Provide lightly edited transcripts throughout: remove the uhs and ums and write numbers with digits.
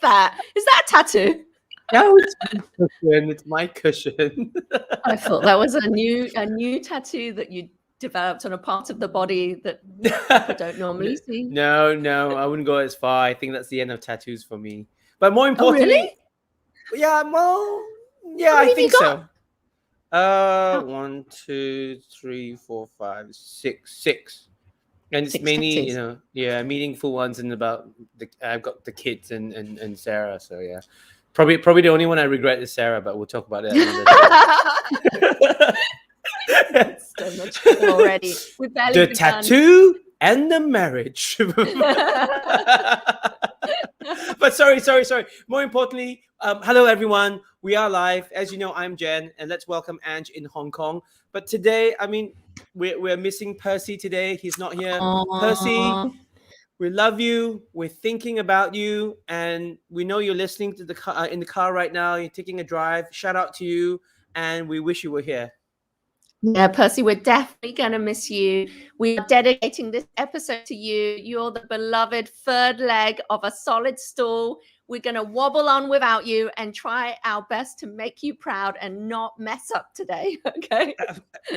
that? Is that a tattoo? No, it's my cushion. It's my cushion. I thought that was a new tattoo that you developed on a part of the body that people don't normally see. No, I wouldn't go as far. I think that's the end of tattoos for me. But more importantly, really? Yeah, well, yeah, How many I have think you so. 1, 2, 3, 4, 5, 6, 6. And it's 6 mainly, tattoos. meaningful ones and about I've got the kids and Sarah. So yeah, probably the only one I regret is Sarah, but we'll talk about that another day. So much fun already. We've barely The begun. tattoo and the marriage. But sorry. More importantly, hello everyone. We are live. As you know, I'm Jen, and let's welcome Ange in Hong Kong. But today, we're missing Percy today. He's not here. Aww. Percy, we love you. We're thinking about you, and we know you're listening to the car, in the car right now. You're taking a drive. Shout out to you, and we wish you were here. Yeah, Percy, we're definitely going to miss you. We are dedicating this episode to you. You're the beloved third leg of a solid stool. We're going to wobble on without you and try our best to make you proud and not mess up today. Okay?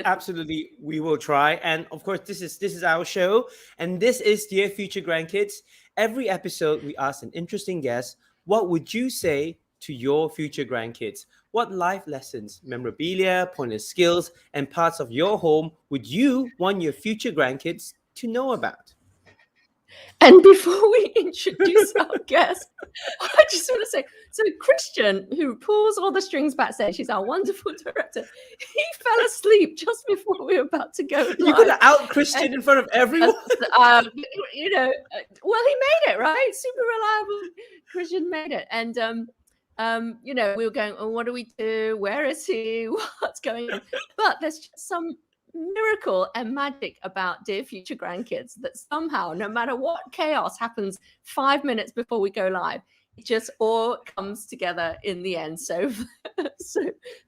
Absolutely, we will try. And of course, this is our show, and this is Dear Future Grandkids. Every episode, we ask an interesting guest, what would you say to your future grandkids? What life lessons, memorabilia, pointed skills, and parts of your home would you want your future grandkids to know about? And before we introduce our guest, I just want to say, so Christian, who pulls all the strings backstage, he's our wonderful director, he fell asleep just before we were about to go live. You're going to out Christian in front of everyone? Well, he made it, right? Super reliable. Christian made it. And, we were going, oh, what do we do? Where is he? What's going on? But there's just some miracle and magic about Dear Future Grandkids that somehow, no matter what chaos happens 5 minutes before we go live, it just all comes together in the end. So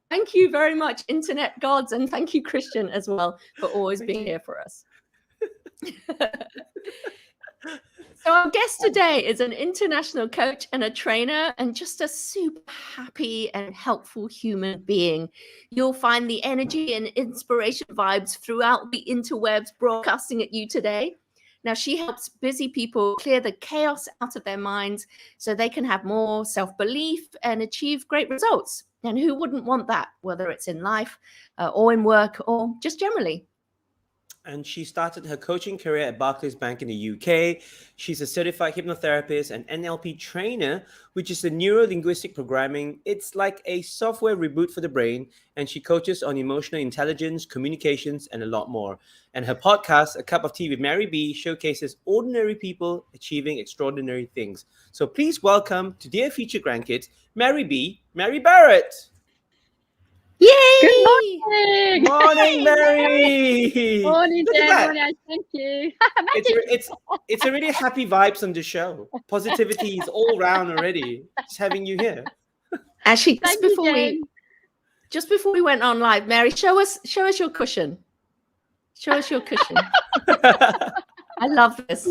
thank you very much, internet gods, and thank you, Christian, as well, for always being here for us. So our guest today is an international coach and a trainer and just a super happy and helpful human being. You'll find the energy and inspiration vibes throughout the interwebs broadcasting at you today. Now, she helps busy people clear the chaos out of their minds so they can have more self-belief and achieve great results. And who wouldn't want that, whether it's in life or in work or just generally? And she started her coaching career at Barclays Bank in the UK. She's a certified hypnotherapist and NLP trainer, which is a neuro-linguistic programming. It's like a software reboot for the brain. And she coaches on emotional intelligence, communications, and a lot more. And her podcast, A Cup of Tea with Mary B, showcases ordinary people achieving extraordinary things. So please welcome to Dear Future Grandkids, Mary B, Mary Barrett. Yay! Good morning. Morning, Mary. Morning, Look at Jen. that. Morning, thank you. It's a really happy vibes on the show. Positivity is all round already. Just having you here. Actually, Just before we went on live, Mary, show us your cushion. Show us your cushion. I love this.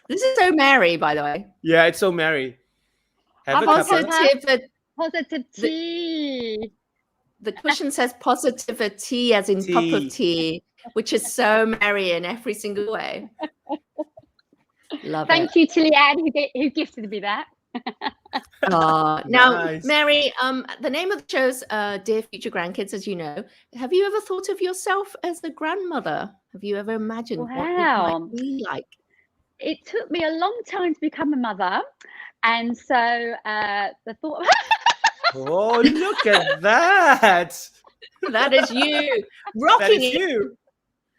This is so Mary, by the way. Yeah, it's so Mary. Have a Positive tea. The cushion says positivity as in cup of tea, which is so Mary in every single way. Love it. Thank you, Tilly Ann, who gifted me that. Now, Nice. Mary, the name of the show's Dear Future Grandkids, as you know. Have you ever thought of yourself as a grandmother? Have you ever imagined what it might be like? It took me a long time to become a mother. And so the thought... Oh, look at that. That is you. Rocking That is it you.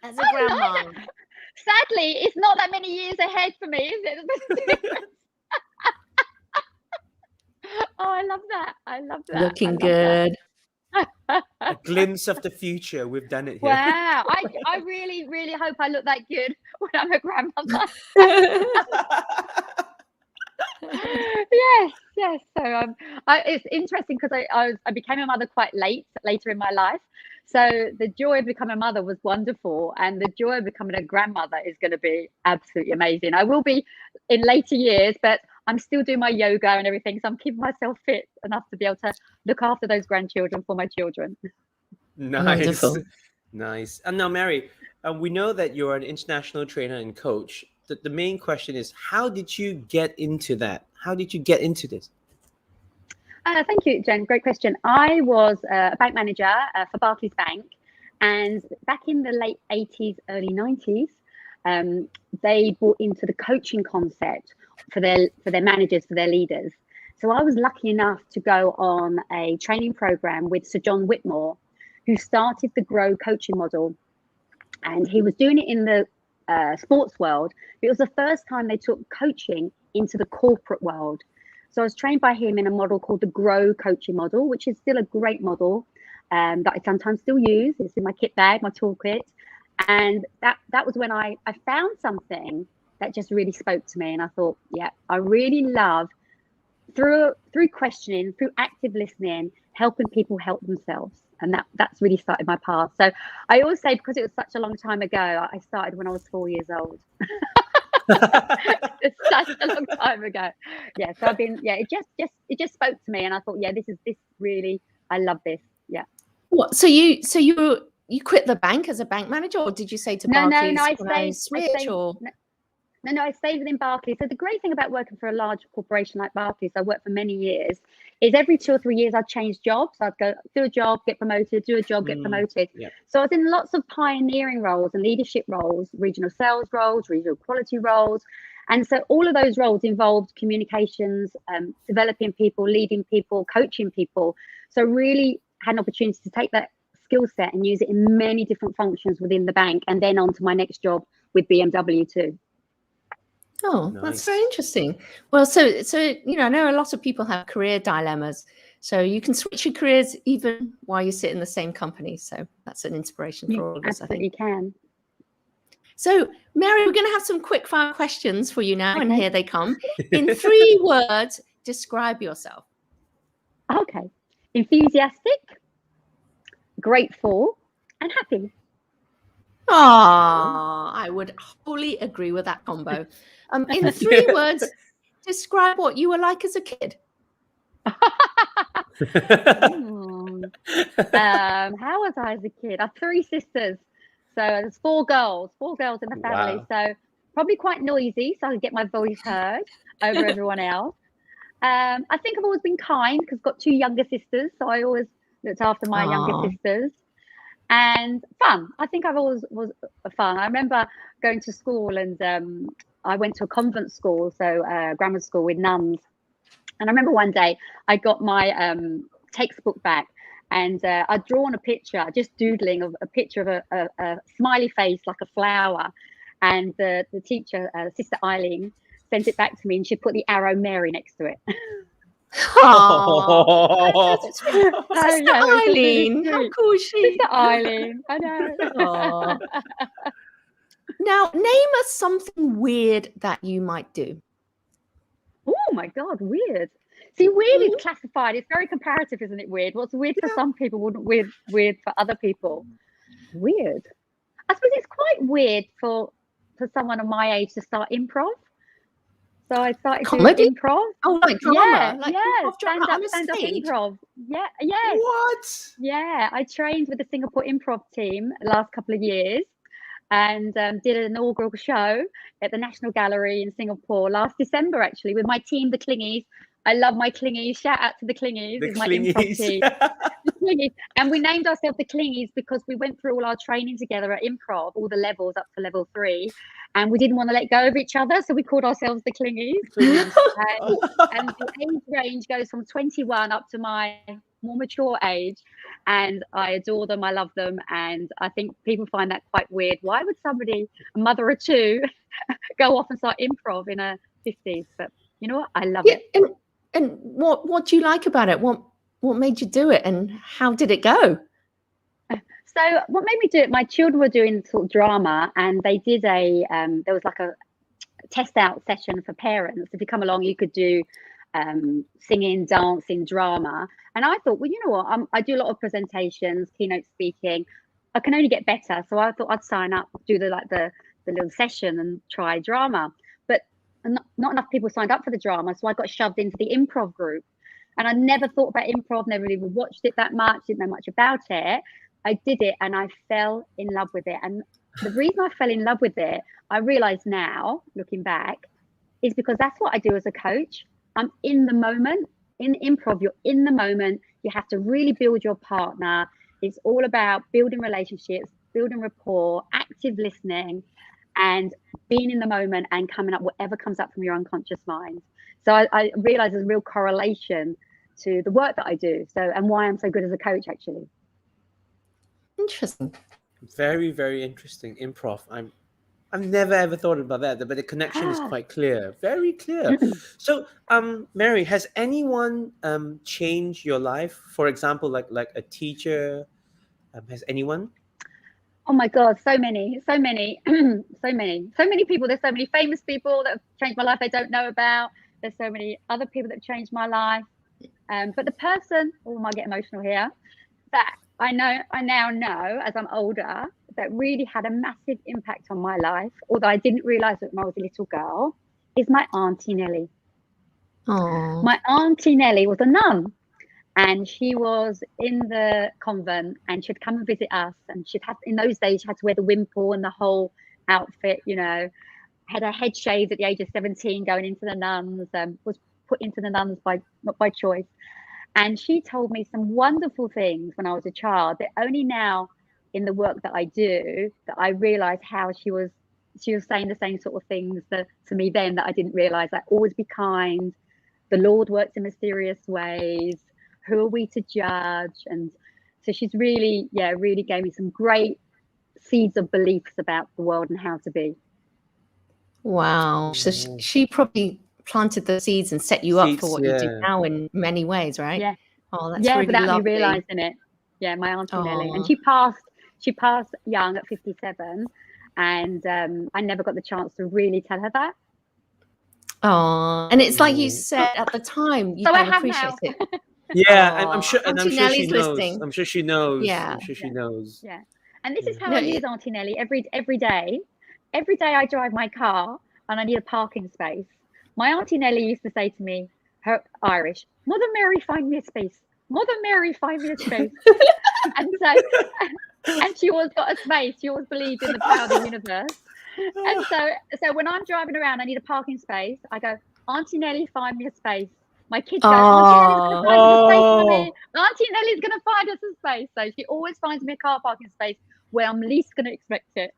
as a grandma. Sadly, it's not that many years ahead for me, is it? Oh, I love that. Looking good. A glimpse of the future. We've done it here. Wow. I really, really hope I look that good when I'm a grandmother. Yes. So it's interesting because I became a mother quite later in my life. So the joy of becoming a mother was wonderful, and the joy of becoming a grandmother is going to be absolutely amazing. I will be in later years, but I'm still doing my yoga and everything, so I'm keeping myself fit enough to be able to look after those grandchildren for my children. Nice. Wonderful. Nice. And now, Mary, we know that you're an international trainer and coach. The main question is, how did you get into that? How did you get into this? Thank you, Jen. Great question. I was a bank manager for Barclays Bank, and back in the late 80s, early 90s, they brought into the coaching concept for their managers, for their leaders. So I was lucky enough to go on a training program with Sir John Whitmore, who started the Grow coaching model, and he was doing it in the sports world. It was the first time they took coaching into the corporate world. So I was trained by him in a model called the Grow coaching model, which is still a great model that I sometimes still use. It's in my kit bag, my toolkit. And that was when I found something that just really spoke to me. And I thought, yeah, I really love, through questioning, through active listening, helping people help themselves. And that's really started my path. So I always say, because it was such a long time ago, I started when I was 4 years old. It's such a long time ago. Yeah, so I've been, yeah, it just spoke to me, and I thought, yeah, this really, I love this. Yeah. What? So you quit the bank as a bank manager, or did you say to Barclays, I switch, or? No, I stayed within Barclays. So the great thing about working for a large corporation like Barclays, I worked for many years, is every 2 or 3 years I'd change jobs. I'd go do a job, get promoted, do a job, get promoted. Yeah. So I was in lots of pioneering roles and leadership roles, regional sales roles, regional quality roles. And so all of those roles involved communications, developing people, leading people, coaching people. So really had an opportunity to take that skill set and use it in many different functions within the bank, and then on to my next job with BMW too. Oh, Nice. That's very interesting. Well, so I know a lot of people have career dilemmas. So you can switch your careers even while you sit in the same company. So that's an inspiration for all of us, I think. You can. So, Mary, we're going to have some quick fire questions for you now, and here they come. In 3 words, describe yourself. Okay. Enthusiastic, grateful, and happy. I would wholly agree with that combo. In 3 words, describe what you were like as a kid. How was I as a kid? I have 3 sisters, so there's 4 girls in the family. Wow. So probably quite noisy, so I could get my voice heard over everyone else. I think I've always been kind because I've got 2 younger sisters, so I always looked after my younger sisters. And fun. I think I've always was fun. I remember going to school, and I went to a convent school, so grammar school with nuns. And I remember one day I got my textbook back, and I'd drawn a picture, just doodling of a picture of a smiley face like a flower. And the teacher, Sister Eileen, sent it back to me, and she put the arrow Mary next to it. Oh, Sister Eileen, how cool is she? Sister Eileen, I know. Now, name us something weird that you might do. Oh my God, weird. See, weird is classified. It's very comparative, isn't it? Weird. What's weird for some people wouldn't weird for other people. Weird. I suppose it's quite weird for someone of my age to start improv. So I started doing improv. Oh, like drama? Stand-up improv. Yeah, yes. What? Yeah, I trained with the Singapore improv team the last couple of years, and did an inaugural show at the National Gallery in Singapore last December, actually, with my team, the Clingies. I love my Clingies. Shout out to the Clingies. The my improv team. The Clingies. And we named ourselves the Clingies because we went through all our training together at improv, all the levels up to level 3. And we didn't want to let go of each other, so we called ourselves the Clingies. And the age range goes from 21 up to my more mature age. And I adore them, I love them. And I think people find that quite weird. Why would somebody, a mother or 2, go off and start improv in her 50s? But you know what? I love it. And what do you like about it? What made you do it, and how did it go? So what made me do it, my children were doing sort of drama, and they did there was like a test out session for parents. If you come along, you could do singing, dancing, drama. And I thought, well, you know what? I do a lot of presentations, keynote speaking. I can only get better. So I thought I'd sign up, do the little session and try drama. But not enough people signed up for the drama, so I got shoved into the improv group. And I never thought about improv, never even watched it that much, didn't know much about it. I did it and I fell in love with it. And the reason I fell in love with it, I realize now, looking back, is because that's what I do as a coach. I'm in the moment. In improv, you're in the moment. You have to really build your partner. It's all about building relationships, building rapport, active listening, and being in the moment and coming up whatever comes up from your unconscious mind. So I realize there's a real correlation to the work that I do. So, and why I'm so good as a coach, actually. Interesting. Very, very interesting. Improv. I've never ever thought about that, but the connection is quite clear, very clear. So, Mary, has anyone changed your life? For example, like a teacher. Has anyone? Oh my God, so many, so many people. There's so many famous people that have changed my life I don't know about. There's so many other people that have changed my life. But the person, oh, I might get emotional here, that I now know as I'm older, that really had a massive impact on my life, although I didn't realize it when I was a little girl, is my Auntie Nellie. Oh. My Auntie Nellie was a nun, and she was in the convent, and she'd come and visit us, and in those days she had to wear the wimple and the whole outfit, you know, had her head shaved at the age of 17 going into the nuns, was put into the nuns not by choice. And she told me some wonderful things when I was a child that only now in the work that I do, that I realize how she was saying the same sort of things to me then that I didn't realize. Like, always be kind. The Lord works in mysterious ways. Who are we to judge? And so she's really gave me some great seeds of beliefs about the world and how to be. Wow. So she probably planted the seeds and set you up for what you do now in many ways, right? Yeah. Oh, that's really without lovely. me realizing it. Yeah, my Auntie Nellie. And she passed young at 57. And I never got the chance to really tell her that. Oh, and it's like you said at the time, you so don't I have appreciate now. it. Yeah, I'm sure, and Auntie I'm sure she Nellie's knows. listening. I'm sure she knows. Yeah. I'm sure she knows. Yeah. And this is how I use Auntie Nellie every day. Every day I drive my car and I need a parking space. My Auntie Nellie used to say to me, her Irish, Mother Mary, find me a space. Mother Mary, find me a space. and she always got a space. She always believed in the power of the universe. And so when I'm driving around, I need a parking space. I go, Auntie Nellie, find me a space. My kids go, Auntie Nellie's going to find us a space for me. Auntie Nellie's going to find us a space. So she always finds me a car parking space where I'm least going to expect it.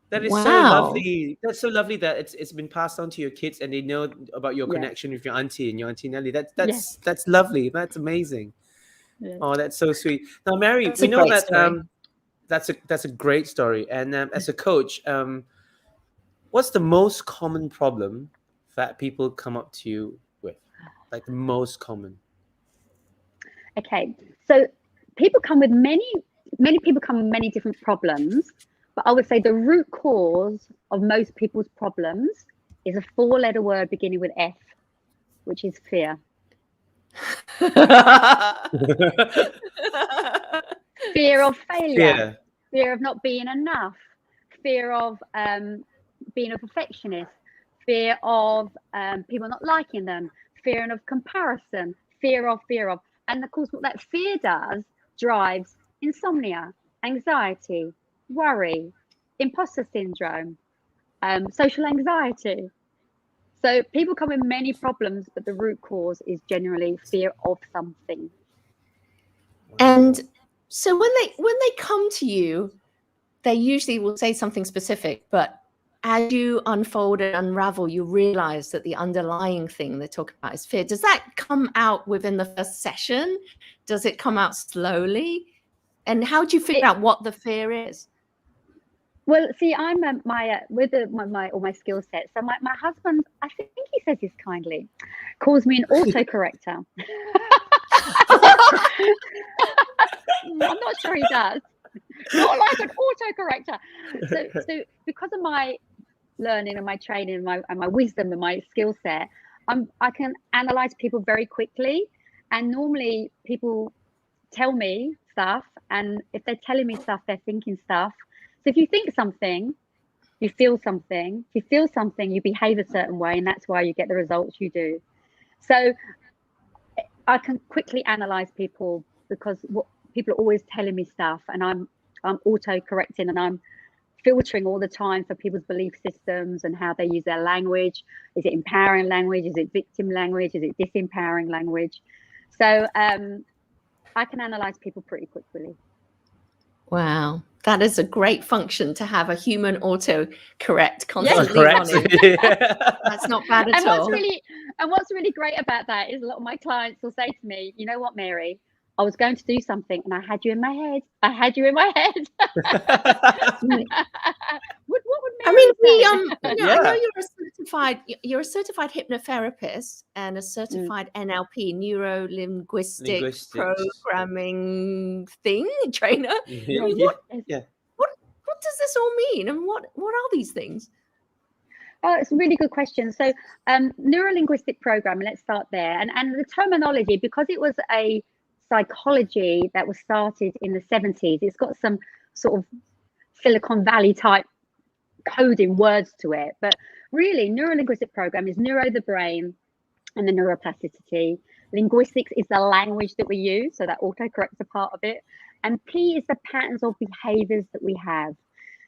That is so lovely. That's so lovely that it's been passed on to your kids and they know about your connection with your auntie and your Auntie Nellie. That's lovely. That's amazing. Yeah. Oh, that's so sweet. Now, Mary, we know that that's a great story. And as a coach, what's the most common problem that people come up to you with? Like the most common. Okay, so people come with many people come with many different problems, but I would say the root cause of most people's problems is a 4-letter word beginning with F, which is fear. Fear of failure, fear of not being enough, fear of being a perfectionist, fear of people not liking them, fear of comparison, fear of. And of course, what that fear does drives insomnia, anxiety, worry, imposter syndrome, social anxiety. So people come with many problems, but the root cause is generally fear of something. And so when they come to you, they usually will say something specific, but as you unfold and unravel, you realize that the underlying thing they're talking about is fear. Does that come out within the first session? Does it come out slowly? And how do you figure out what the fear is? Well, see, I'm with all my skill sets. So my husband, I think he says this kindly, calls me an autocorrector. I'm not sure he does. Not like an autocorrector. So because of my learning and my training and my wisdom and my skill set, I can analyze people very quickly. And normally people tell me stuff, and if they're telling me stuff, they're thinking stuff. So if you think something, You feel something. If you feel something, you behave a certain way, and that's why you get the results you do. So I can quickly analyze people, because what people are always telling me stuff, and I'm auto-correcting, and I'm filtering all the time for people's belief systems and how they use their language. Is it empowering language? Is it victim language? Is it disempowering language? So I can analyze people pretty quickly. Wow, that is a great function to have, a human auto-correct constantly running. That's not bad at all. What's really great about that is a lot of my clients will say to me, you know what, Mary, I was going to do something and I had you in my head. I had you in my head. What would Mary say? I know you're a certified hypnotherapist and a certified NLP, neuro linguistic programming trainer. What does this all mean, and what are these things? Oh, it's a really good question. So neuro-linguistic programming, let's start there. And the terminology, because it was a psychology that was started in the 70s, it's got some sort of Silicon Valley type coding words to it. But really, neuro-linguistic program is neuro, the brain, and the neuroplasticity. Linguistics is the language that we use, so that autocorrect's a part of it. And P is the patterns of behaviors that we have.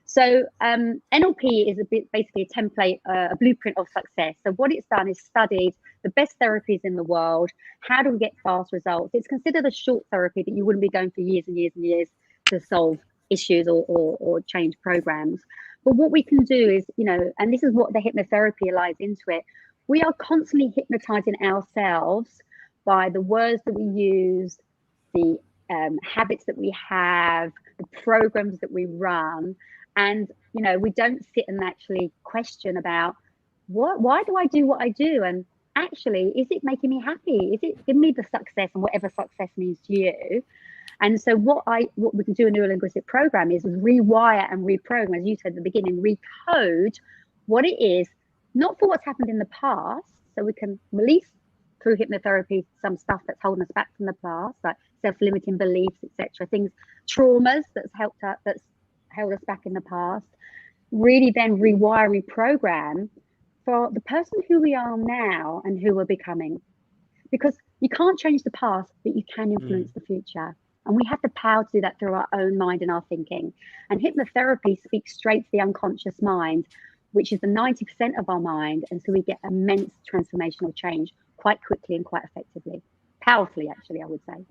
So NLP is basically a template, a blueprint of success. So what it's done is studied the best therapies in the world. How do we get fast results? It's considered a short therapy that you wouldn't be going for years and years and years to solve issues or change programs. But what we can do is, and this is what the hypnotherapy lies into it, we are constantly hypnotizing ourselves by the words that we use, the habits that we have, the programs that we run. And, we don't sit and actually question about why do I do what I do? And actually, is it making me happy? Is it giving me the success, and whatever success means to you? And so what we can do in a neurolinguistic program is rewire and reprogram, as you said at the beginning, recode what it is, not for what's happened in the past. So we can release through hypnotherapy some stuff that's holding us back from the past, like self-limiting beliefs, etc., things, traumas that's held us back in the past. Really then rewire, reprogram for the person who we are now and who we're becoming. Because you can't change the past, but you can influence the future. And we have the power to do that through our own mind and our thinking. And hypnotherapy speaks straight to the unconscious mind, which is the 90% of our mind. And so we get immense transformational change quite quickly and quite effectively. Powerfully, actually, I would say.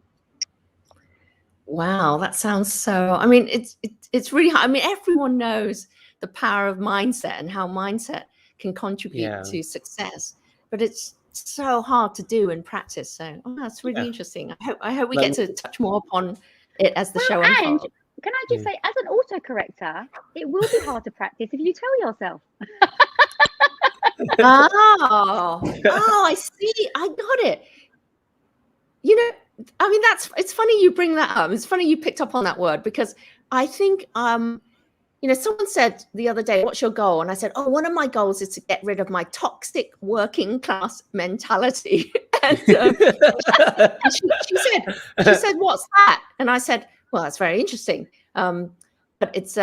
Wow, that sounds so, it's really hard. Everyone knows the power of mindset and how mindset can contribute to success, but it's so hard to do in practice. So that's really interesting. I hope we get to touch more upon it as the show unfolds. And can I just say, as an autocorrector, it will be hard to practice if you tell yourself. I see. I got it. It's funny you bring that up. It's funny you picked up on that word, because I think, someone said the other day, what's your goal? And I said, one of my goals is to get rid of my toxic working class mentality. And she said, what's that? And I said, well, that's very interesting. But it's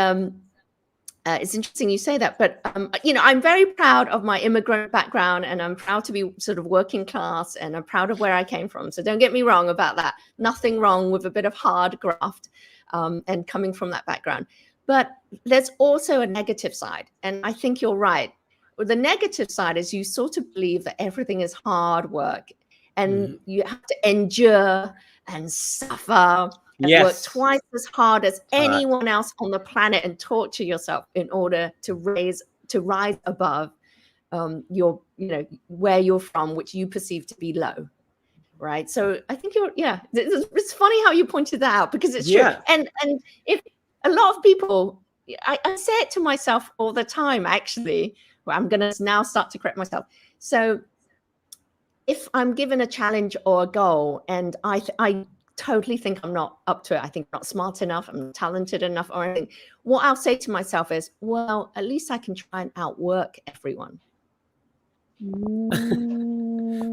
interesting you say that, but I'm very proud of my immigrant background, and I'm proud to be sort of working class, and I'm proud of where I came from. So don't get me wrong about that. Nothing wrong with a bit of hard graft and coming from that background. But there's also a negative side, and I think you're right. The negative side is you sort of believe that everything is hard work, and you have to endure and suffer. And work twice as hard as anyone else on the planet and torture yourself in order to rise above your, where you're from, which you perceive to be low, right? So I think it's funny how you pointed that out, because it's true. And if a lot of people, I say it to myself all the time, actually. Well, I'm going to now start to correct myself. So if I'm given a challenge or a goal, and I totally think I'm not up to it, I think I'm not smart enough, I'm not talented enough or anything, what I'll say to myself is, well, at least I can try and outwork everyone.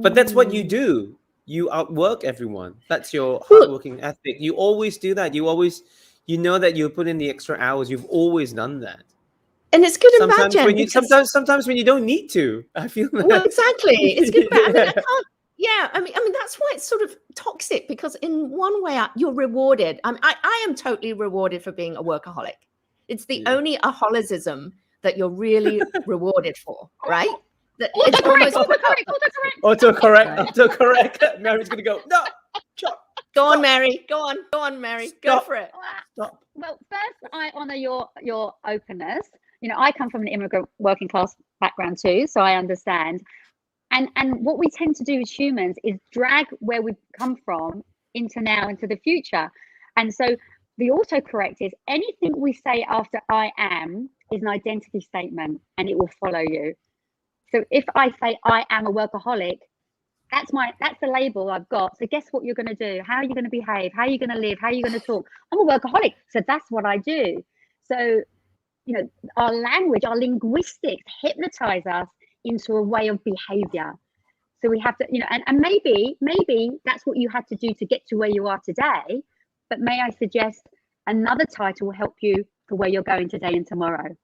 But that's what you do. You outwork everyone. That's your hardworking ethic. You always do that. You know that you put in the extra hours. You've always done that. And it's good and bad, Sometimes Jen, when you because sometimes when you don't need to. I feel well, that. exactly. It's good and bad. I mean, I Yeah. can't. Yeah, I mean, that's why it's sort of toxic, because in one way you're rewarded. I am totally rewarded for being a workaholic. It's the Yeah. only aholicism that you're really rewarded for, right? That it's Autocorrect, almost put up. autocorrect. Autocorrect. Mary's gonna go. No, stop. Go on, Stop. Mary. Go on, Mary. Go Stop. for it. Stop. Well, first, I honour your openness. You know, I come from an immigrant working class background too, so I understand. And what we tend to do as humans is drag where we've come from into now, into the future. And so the autocorrect is anything we say after I am is an identity statement, and it will follow you. So if I say I am a workaholic, that's the label I've got. So guess what you're going to do? How are you going to behave? How are you going to live? How are you going to talk? I'm a workaholic, so that's what I do. So, you know, our language, our linguistics hypnotize us into a way of behavior. So we have to, you know, and maybe that's what you had to do to get to where you are today. But may I suggest another title will help you for where you're going today and tomorrow?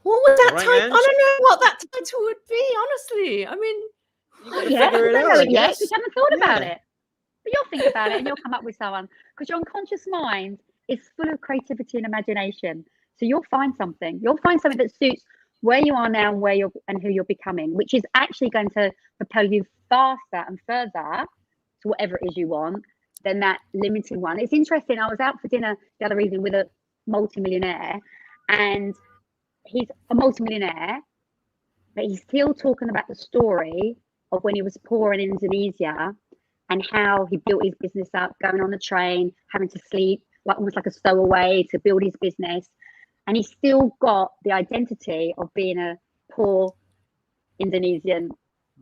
What would that Right, title? Ange? I don't know what that title would be, honestly. I mean, You gotta Yeah, figure you it don't out, know I it yet guess. because you haven't thought about Yeah. it. But you'll think about it and you'll come up with someone, because your unconscious mind is full of creativity and imagination. So you'll find something. You'll find something that suits where you are now and where you're and who you're becoming, which is actually going to propel you faster and further to whatever it is you want than that limiting one. It's interesting. I was out for dinner the other evening with a multimillionaire, and he's a multimillionaire, but he's still talking about the story of when he was poor in Indonesia and how he built his business up, going on the train, having to sleep, like almost like a stowaway to build his business. And he's still got the identity of being a poor Indonesian,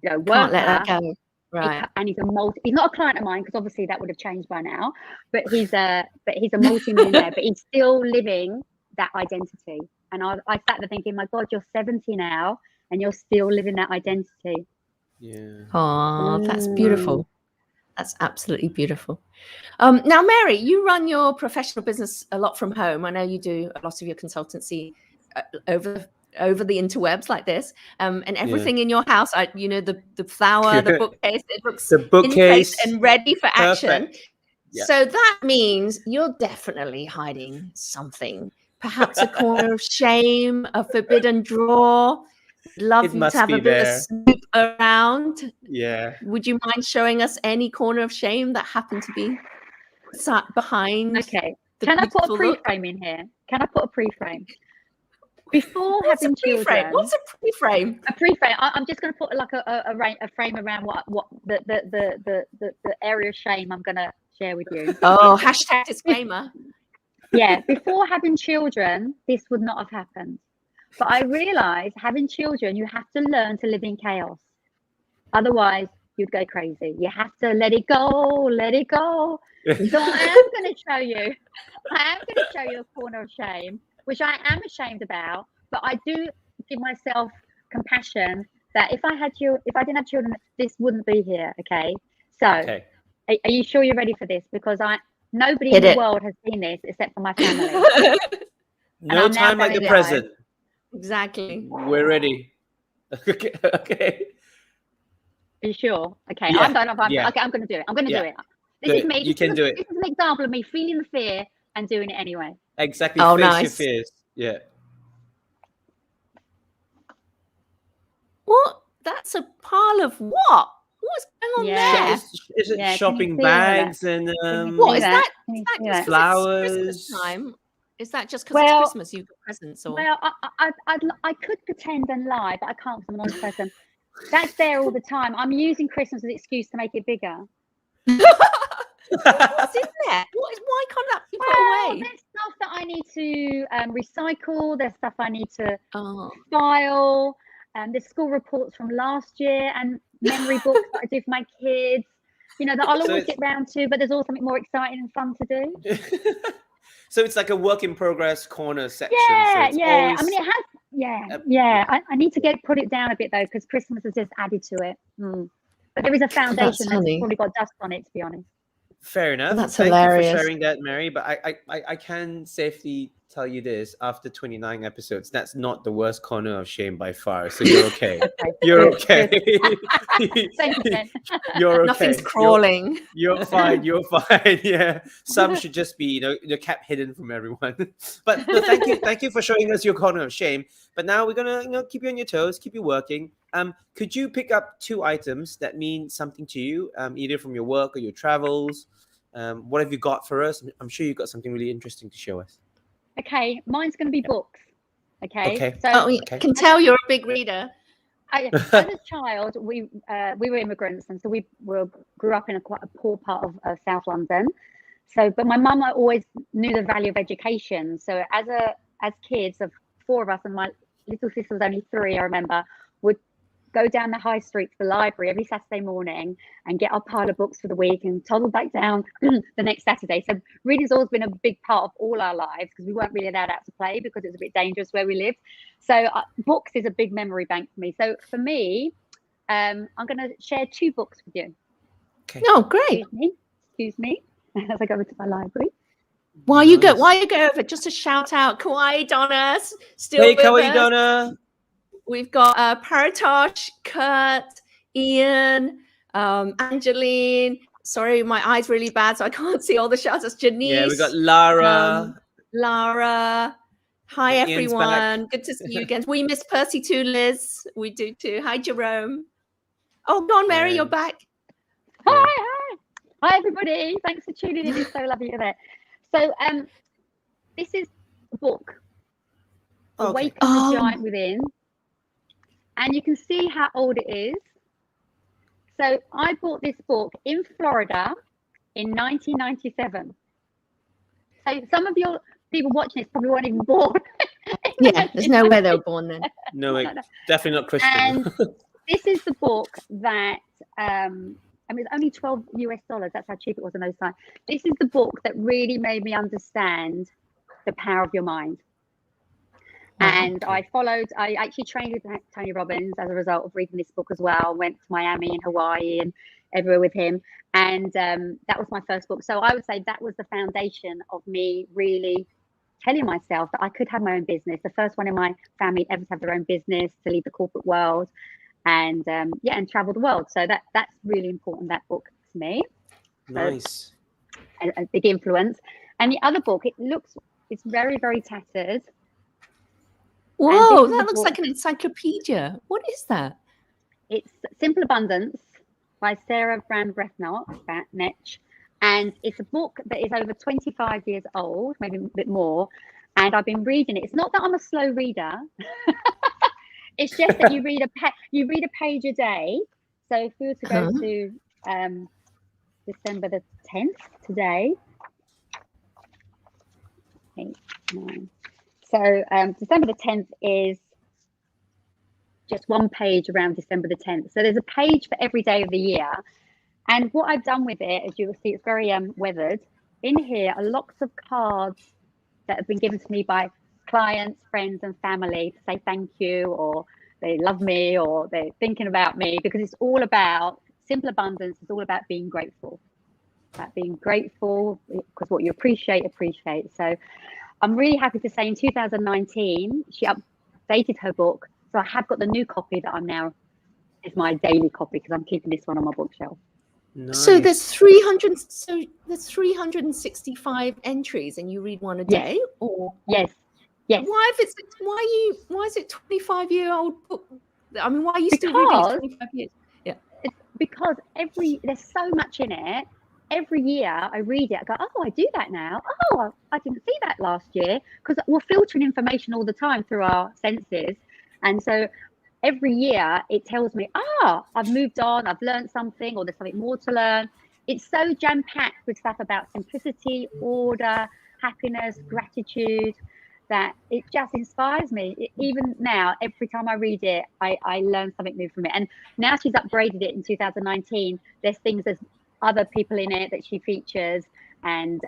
you know, can't let that worker. go. Right. And he's not a client of mine, because obviously that would have changed by now. But he's a multi-millionaire, but he's still living that identity. And I sat there thinking, my God, you're 70 now, and you're still living that identity. Yeah. Oh, that's beautiful. That's absolutely beautiful. Now, Mary, you run your professional business a lot from home. I know you do a lot of your consultancy over the interwebs like this, and everything in your house. The flower, the bookcase. It looks The in place bookcase. and ready for action. Perfect. Yeah. So that means you're definitely hiding something. Perhaps a corner of shame, a forbidden drawer. Love It you must to have be a bit there. of snoop around. Yeah. Would you mind showing us any corner of shame that happened to be sat behind? Okay. the Can I put a beautiful look? pre-frame in here? Can I put a pre-frame? Before What's having a pre-frame? children, What's a pre-frame? a pre-frame. I'm just going to put like a frame around what the area of shame I'm going to share with you. Oh, hashtag disclaimer. Yeah, before having children, this would not have happened. But I realized having children, you have to learn to live in chaos. Otherwise, you'd go crazy. You have to let it go, let it go. So I am going to show you a corner of shame, which I am ashamed about, but I do give myself compassion that if I didn't have children, this wouldn't be here. Okay. So Okay. are you sure you're ready for this? Because nobody Hit in the it. world has seen this except for my family. No I'm now time like going the live. present. Exactly. We're ready. Okay. Okay. Are you sure? Okay. Yeah. I'm going to Yeah. Okay, I'm going to do it. I'm going to Yeah. do it. This is me. You can do it. This is an example of me feeling the fear and doing it anyway. Exactly. Oh, Face your nice. fears. Yeah. What? That's a pile of what? What's going on Yeah. there? Is it Yeah, can you shopping see all that? bags and What is that? that? Can Is you that see just that? because it's Christmas flowers? time? Is that just because Well- it's Christmas? You've got presents, or Well, I could pretend and lie, but I can't because I'm an honest person. That's there all the time. I'm using Christmas as an excuse to make it bigger. what's in there? Why can't that be put Well, away? there's stuff that I need to recycle. There's stuff I need to Oh, file. There's school reports from last year and memory books that I do for my kids. You know, that I'll So always it's- get round to, but there's always something more exciting and fun to do. So it's like a work in progress corner section. Yeah, so it's yeah. always- I mean, it has. Yeah, Yep, yeah. yeah. I need to put it down a bit though, because Christmas has just added to it. But there is a foundation that's funny. probably got dust on it, to be honest. Fair enough. That's Thank hilarious. you for sharing that, Mary. But I can safely tell you this: after 29 episodes, that's not the worst corner of shame by far. So you're okay. Okay, You're good, okay. Thank you, Jen. You're okay. Nothing's crawling. You're fine. You're fine. Yeah. Some should just be, the cap hidden from everyone. But no, thank you for showing us your corner of shame. But now we're gonna, keep you on your toes, keep you working. Could you pick up 2 items that mean something to you, either from your work or your travels? What have you got for us? I'm sure you've got something really interesting to show us. Okay, mine's going to be books. Okay. So I can tell you're a big reader. as a child, we were immigrants, and so we grew up in quite a poor part of South London. So, but my mum always knew the value of education. So as kids of 4 of us, and my little sister was only 3, I remember, would go down the high street to the library every Saturday morning and get our pile of books for the week and toddle back down the next Saturday. So reading's always been a big part of all our lives, because we weren't really allowed out to play because it was a bit dangerous where we lived. So books is a big memory bank for me. So for me, I'm going to share 2 books with you. Okay. Oh, great. Excuse me as I go over to my library. While you go over, just a shout out, Kauai Donna, still Hey, with Kauai us. Donna. We've got Paratosh, Kurt, Ian, Angeline. Sorry, my eye's really bad, so I can't see all the shout outs. Janice. Yeah, we got Lara. Lara. Hi, And Ian's back. everyone. Good to see you again. We miss Percy too, Liz. We do too. Hi, Jerome. Oh, go on, Mary, you're back. Hi, everybody. Thanks for tuning in. It's so lovely you're there. So, this is a book, Awaken the Giant Within. And you can see how old it is. So I bought this book in Florida in 1997. So some of your people watching this probably weren't even born. Yeah, there's no way they were born then. No, definitely not Christian. And this is the book that, it's only $12 US. That's how cheap it was in those times. This is the book that really made me understand the power of your mind. And I actually trained with Tony Robbins as a result of reading this book as well. Went to Miami and Hawaii and everywhere with him. And that was my first book. So I would say that was the foundation of me really telling myself that I could have my own business. The first one in my family ever to have their own business, to leave the corporate world and travel the world. So that's really important, that book to me. Nice. So, a big influence. And the other book, it's very, very tattered. Whoa, that looks like an encyclopedia. What is that? It's Simple Abundance by Sarah Brand-Netsch. And it's a book that is over 25 years old, maybe a bit more. And I've been reading it. It's not that I'm a slow reader. It's just that you read a page a day. So if we were to go to December the 10th today, 8, 9. So December the 10th is just one page around December the 10th. So there's a page for every day of the year. And what I've done with it, as you will see, it's very weathered. In here are lots of cards that have been given to me by clients, friends and family to say thank you, or they love me, or they're thinking about me, because it's all about Simple Abundance. It's all about being grateful. About being grateful, because what you appreciate. So I'm really happy to say in 2019, she updated her book. So I have got the new copy that is my daily copy, because I'm keeping this one on my bookshelf. Nice. So there's 365 entries and you read one a day? Or Yes. Why is it 25-year-old book? I mean, why are you still reading it 25 years? Yeah. It's because there's so much in it. Every year I read it, I go, oh, I do that now. Oh, I didn't see that last year, because we're filtering information all the time through our senses. And so every year it tells me, I've moved on, I've learned something, or there's something more to learn. It's so jam-packed with stuff about simplicity, order, happiness, gratitude, that it just inspires me. Even now, every time I read it, I learn something new from it. And now she's upgraded it in 2019. There's other people in it that she features, and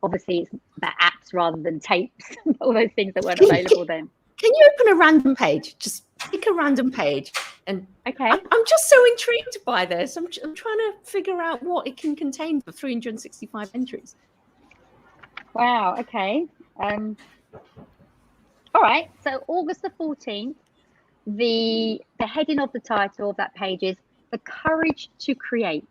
obviously it's about apps rather than tapes, all those things that weren't available then. Can you open a random page? Just pick a random page. And okay, I'm just so intrigued by this. I'm trying to figure out what it can contain for 365 entries. Wow. Okay. All right. So August the 14th, the heading of the title of that page is "The Courage to Create."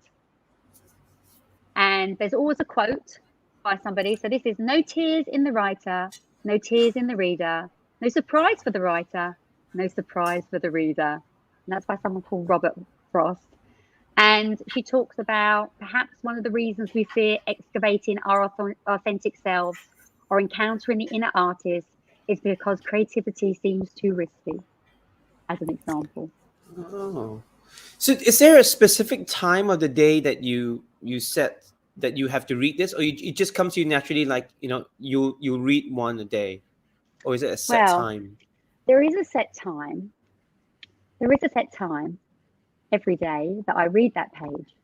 And there's always a quote by somebody. So this is: "No tears in the writer, no tears in the reader, no surprise for the writer, no surprise for the reader." And that's by someone called Robert Frost. And she talks about perhaps one of the reasons we fear excavating our authentic selves or encountering the inner artist is because creativity seems too risky, as an example. Oh. So is there a specific time of the day that you set that you have to read this, or it just comes to you naturally, like, you read one a day? Or is it a set time? There is a set time. There is a set time every day that I read that page.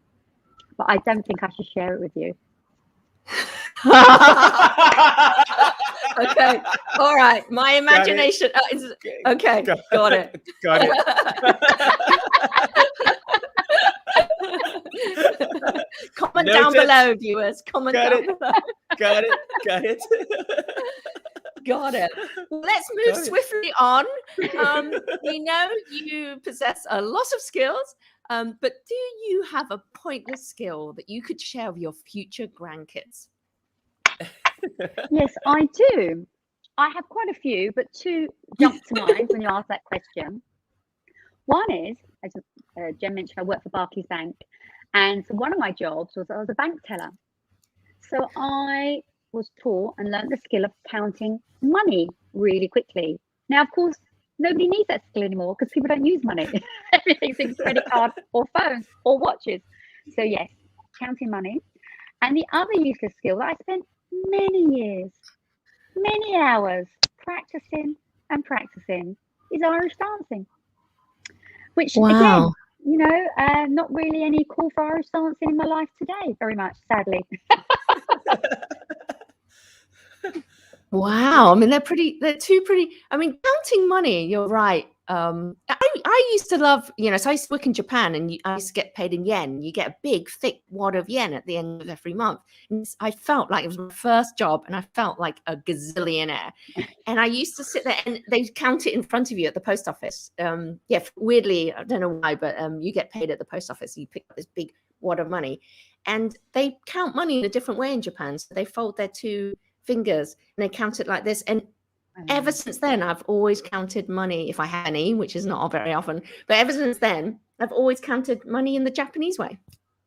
But I don't think I should share it with you. Okay. All right. My imagination. Okay. Got it. Got it. Comment down below, viewers. Comment down below. Got it. Got it. Well, let's move swiftly on. We know you possess a lot of skills, but do you have a pointless skill that you could share with your future grandkids? Yes, I do. I have quite a few, but two jump to mind when you ask that question. One is, as Jen mentioned, I work for Barclays Bank, and so one of my jobs was I was a bank teller. So I was taught and learned the skill of counting money really quickly. Now, of course, nobody needs that skill anymore because people don't use money. Everything's in credit card or phones or watches. So yes, counting money. And the other useless skill that I spent many years, many hours practicing is Irish dancing. Which again, not really any call for Irish dancing in my life today, very much, sadly. Wow. I mean, they're two pretty, I mean, counting money, you're right. I used to love, so I used to work in Japan, and I used to get paid in yen. You get a big, thick wad of yen at the end of every month. And I felt like it was my first job, and I felt like a gazillionaire. And I used to sit there, and they count it in front of you at the post office. Weirdly, I don't know why, but you get paid at the post office. You pick up this big wad of money, and they count money in a different way in Japan. So they fold their two fingers and they count it like this. And ever since then, I've always counted money, if I have any, which is not very often. But ever since then, I've always counted money in the Japanese way.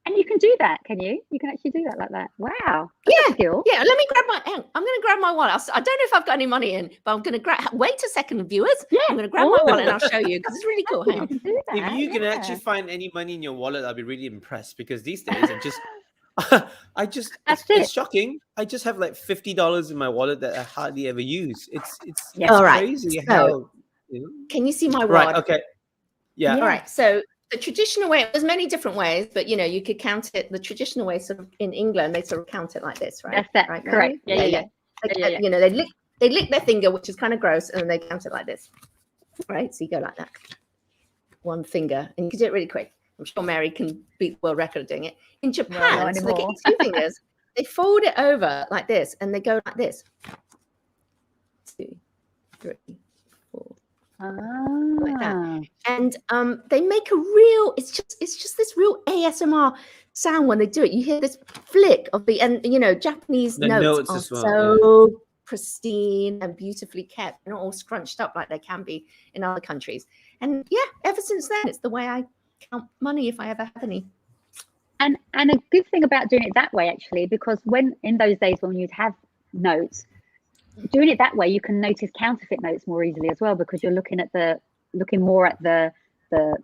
And you can do that, can you? You can actually do that like that. Wow. Yeah. Yeah. Let me grab I'm going to grab my wallet. I don't know if I've got any money in, but I'm going to wait a second, viewers. Yeah. I'm going to grab my wallet and I'll show you because it's really cool. Hang on. If you can actually find any money in your wallet, I'll be really impressed, because these days it's shocking. I just have like $50 in my wallet that I hardly ever use. It's crazy how. Can you see my wad? Right. Okay. Yeah. All right. So the traditional way, there's many different ways, but you could count it the traditional way. Sort of in England, they sort of count it like this, right? That's that. Right, correct. Yeah. They lick their finger, which is kind of gross, and then they count it like this, right? So you go like that, one finger, and you can do it really quick. I'm sure Mary can beat the world record doing it. In Japan, so they get two fingers, they fold it over like this, and they go like this. 2, 3, 4. Like that. And they make a real, it's just this real ASMR sound when they do it. You hear this flick of Japanese notes are so pristine and beautifully kept, and not all scrunched up like they can be in other countries. And ever since then, it's the way I count money if I ever have any. And a good thing about doing it that way, actually, because when in those days when you'd have notes, doing it that way, you can notice counterfeit notes more easily as well, because you're looking more at the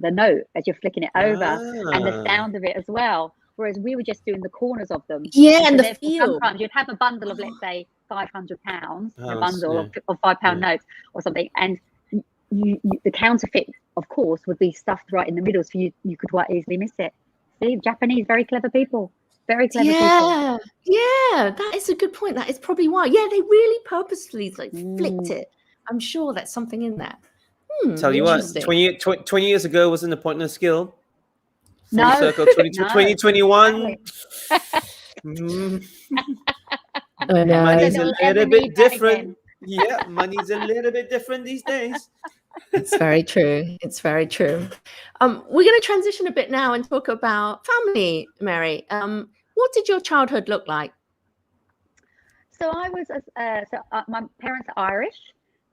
note as you're flicking it over, and the sound of it as well. Whereas we were just doing the corners of them. Yeah, and the feel. Sometimes you'd have a bundle of, let's say, £500, a bundle of £5 notes or something, and the counterfeit, of course, would be stuffed right in the middle, so you could quite easily miss it. See, Japanese, very clever people. Very clever people. Yeah, that is a good point. That is probably why. Yeah, they really purposefully flicked it. I'm sure that's something in there. Tell you what, 20 years ago wasn't a pointless skill. Full No. circle, 2021. I know. Money's They'll a ever little need bit that different. again. Yeah, money's a little bit different these days. It's very true. It's very true. We're going to transition a bit now and talk about family, Mary. What did your childhood look like? So I was, my parents are Irish.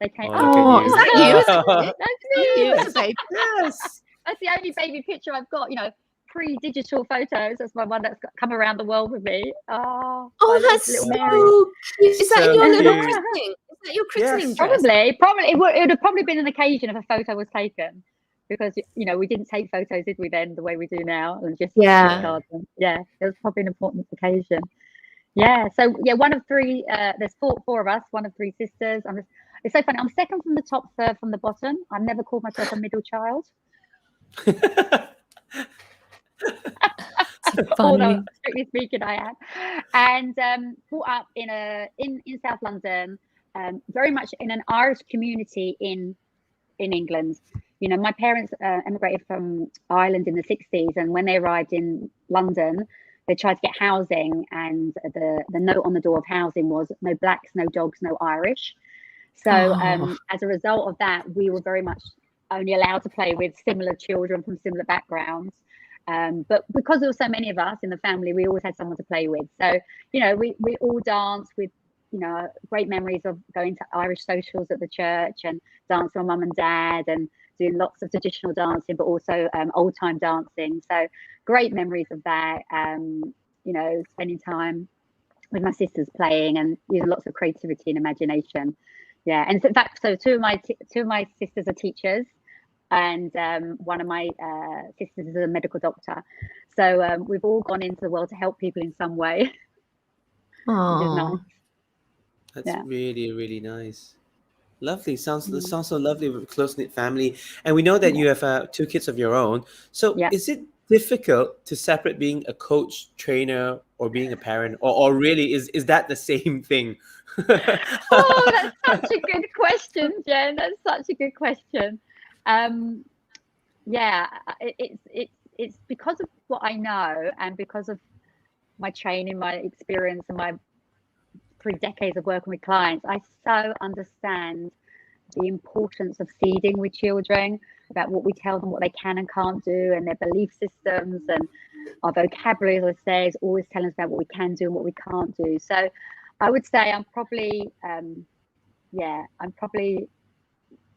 They came. Oh, look at Is you. that you? Is that That's you? me. That's a baby. Yes. That's the only baby picture I've got. You know, pre-digital photos. That's my one that's come around the world with me. Oh, That's little so Mary. cute. Is that So your little cute. christening? Is that your christening Yes. dress? Probably. It would have probably been an occasion if a photo was taken, because you know we didn't take photos, did we then, the way we do now, and just cards. Yeah, it was probably an important occasion. Yeah. So yeah, one of three. There's four of us. One of three sisters. It's so funny. I'm second from the top, third from the bottom. I've never called myself a middle child. Although strictly speaking, I am. And brought up in South London, very much in an Irish community in England. You know, my parents emigrated from Ireland in the 60s, and when they arrived in London, they tried to get housing, and the note on the door of housing was no blacks, no dogs, no Irish. So as a result of that, we were very much only allowed to play with similar children from similar backgrounds. But because there were so many of us in the family, we always had someone to play with. So, you know, we all danced with, you know, great memories of going to Irish socials at the church and dancing with mum and dad and doing lots of traditional dancing, but also old time dancing. So great memories of that. You know, spending time with my sisters playing and using lots of creativity and imagination. Yeah, and in fact, so two of my sisters are teachers, and one of my sisters is a medical doctor. So we've all gone into the world to help people in some way, which is nice. That's really, really nice. Lovely. Sounds so lovely with a close-knit family. And we know that you have 2 kids of your own. So is it difficult to separate being a coach, trainer, or being a parent? Or really, is that the same thing? Oh, that's such a good question, Jen. That's such a good question. Yeah, it's because of what I know and because of my training, my experience, and my 3 decades of working with clients. I so understand the importance of seeding with children about what we tell them, what they can and can't do, and their belief systems, and our vocabulary, as I say, is always telling us about what we can do and what we can't do. So I would say I'm probably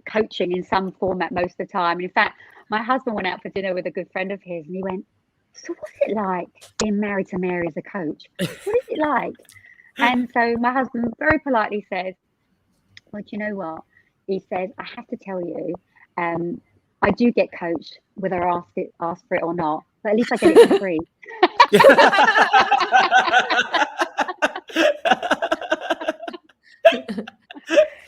coaching in some format most of the time. In fact, my husband went out for dinner with a good friend of his, and he went, "So what's it like being married to Mary as a coach? What is it like?" And so my husband very politely says, "Well, do you know what?" He says, "I have to tell you, I do get coached whether I ask for it or not, but at least I get it for free."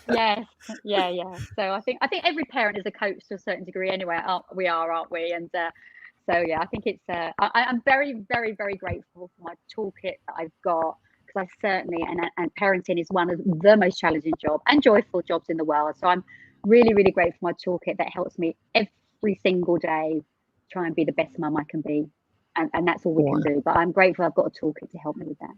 Yes, yeah. So I think every parent is a coach to a certain degree anyway. Aren't we? And so yeah, I think it's. I'm very, very, very grateful for my toolkit that I've got, because I certainly and parenting is one of the most challenging jobs and joyful jobs in the world. So I'm really, really grateful for my toolkit that helps me every single day try and be the best mum I can be, and that's all we can do. But I'm grateful I've got a toolkit to help me with that.